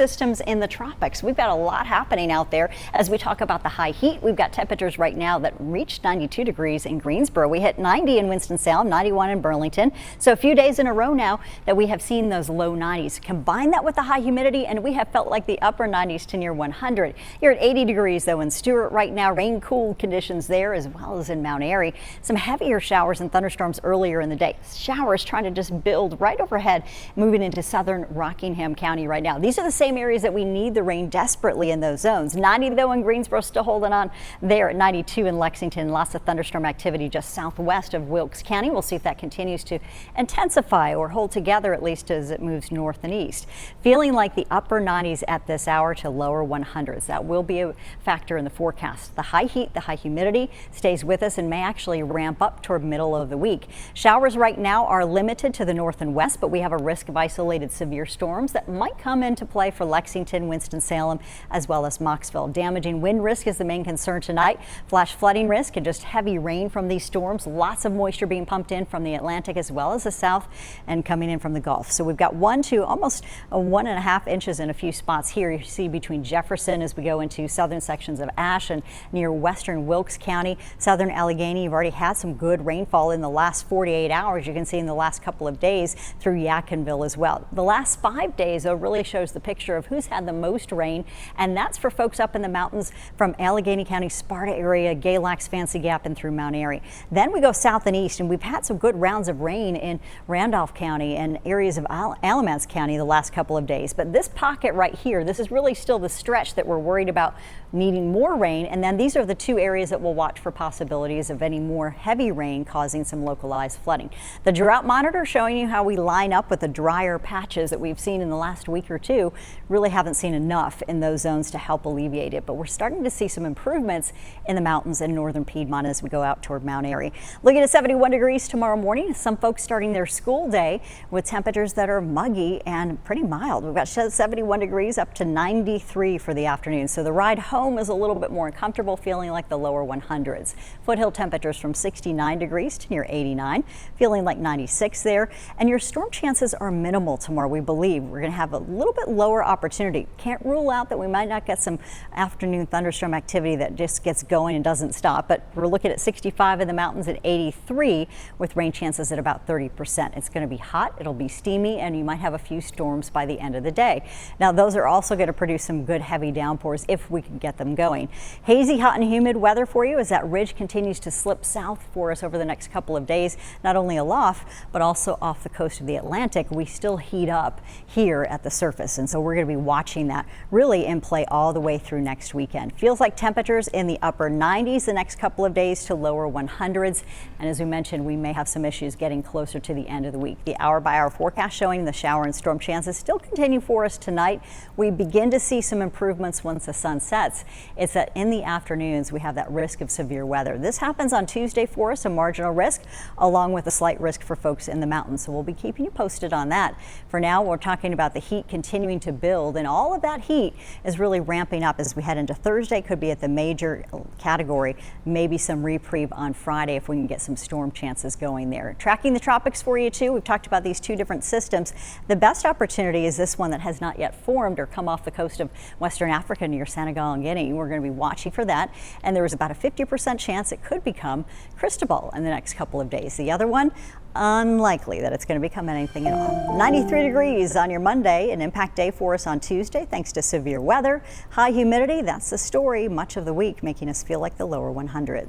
systems in the tropics. We've got a lot happening out there as we talk about the high heat. We've got temperatures right now that reached 92 degrees in Greensboro. We hit 90 in Winston-Salem, 91 in Burlington. So a few days in a row now that we have seen those low 90s. Combine that with the high humidity and we have felt like the upper 90s to near 100. You're at 80 degrees though in Stewart right now. Rain cool conditions there as well as in Mount Airy. Some heavier showers and thunderstorms earlier in the day. Showers trying to just build right overhead, moving into southern Rockingham County right now. These are the same areas that we need the rain desperately in those zones. 90 though in Greensboro, still holding on there at 92 in Lexington. Lots of thunderstorm activity just southwest of Wilkes County. We'll see if that continues to intensify or hold together at least as it moves north and east. Feeling like the upper 90s at this hour to lower 100s. That will be a factor in the forecast. The high heat, the high humidity stays with us and may actually ramp up toward middle of the week. Showers right now are limited to the north and west, but we have a risk of isolated severe storms that might come into play for Lexington, Winston-Salem, as well as Mocksville. Damaging wind risk is the main concern tonight. Flash flooding risk and just heavy rain from these storms. Lots of moisture being pumped in from the Atlantic as well as the south and coming in from the Gulf. So we've got 1 to almost 1.5 inches in a few spots here. You see between Jefferson as we go into southern sections of Ashe and near western Wilkes County, southern Allegheny. You've already had some good rainfall in the last 48 hours. You can see in the last couple of days through Yadkinville as well. The last 5 days though really shows the picture of who's had the most rain, and that's for folks up in the mountains from Allegheny County, Sparta area, Galax, Fancy Gap, and through Mount Airy. Then we go south and east, and we've had some good rounds of rain in Randolph County and areas of Alamance County the last couple of days. But this pocket right here, this is really still the stretch that we're worried about needing more rain. And then these are the two areas that we'll watch for possibilities of any more heavy rain causing some localized flooding. The drought monitor showing you how we line up with the drier patches that we've seen in the last week or two. Really haven't seen enough in those zones to help alleviate it, but we're starting to see some improvements in the mountains and northern Piedmont as we go out toward Mount Airy. Looking at 71 degrees tomorrow morning. Some folks starting their school day with temperatures that are muggy and pretty mild. We've got 71 degrees up to 93 for the afternoon. So the ride home is a little bit more uncomfortable, feeling like the lower 100s. Foothill temperatures from 69 degrees to near 89, feeling like 96 there. And your storm chances are minimal tomorrow. We believe we're going to have a little bit lower opportunity. Can't rule out that we might not get some afternoon thunderstorm activity that just gets going and doesn't stop. But we're looking at 65 in the mountains at 83 with rain chances at about 30%. It's going to be hot, it'll be steamy, and you might have a few storms by the end of the day. Now those are also going to produce some good heavy downpours if we can get them going. Hazy, hot and humid weather for you as that ridge continues to slip south for us over the next couple of days, not only aloft but also off the coast of the Atlantic. We still heat up here at the surface, and so we're going to be watching that really in play all the way through next weekend. Feels like temperatures in the upper 90s the next couple of days to lower 100s, and as we mentioned, we may have some issues getting closer to the end of the week. The hour-by-hour forecast showing the shower and storm chances still continue for us tonight. We begin to see some improvements once the sun sets. It's that in the afternoons we have that risk of severe weather. This happens on Tuesday for us, a marginal risk, along with a slight risk for folks in the mountains. So we'll be keeping you posted on that. For now, we're talking about the heat continuing to build, and all of that heat is really ramping up as we head into Thursday. Could be at the major category, maybe some reprieve on Friday if we can get some storm chances going there. Tracking the tropics for you too. We've talked about these two different systems. The best opportunity is this one that has not yet formed or come off the coast of Western Africa near Senegal and Guinea. We're going to be watching for that, and there is about a 50% chance it could become Cristobal in the next couple of days. The other one, unlikely that it's going to become anything at all. 93 degrees on your Monday, an impact day for us on Tuesday thanks to severe weather. High humidity, that's the story much of the week, making us feel like the lower 100s.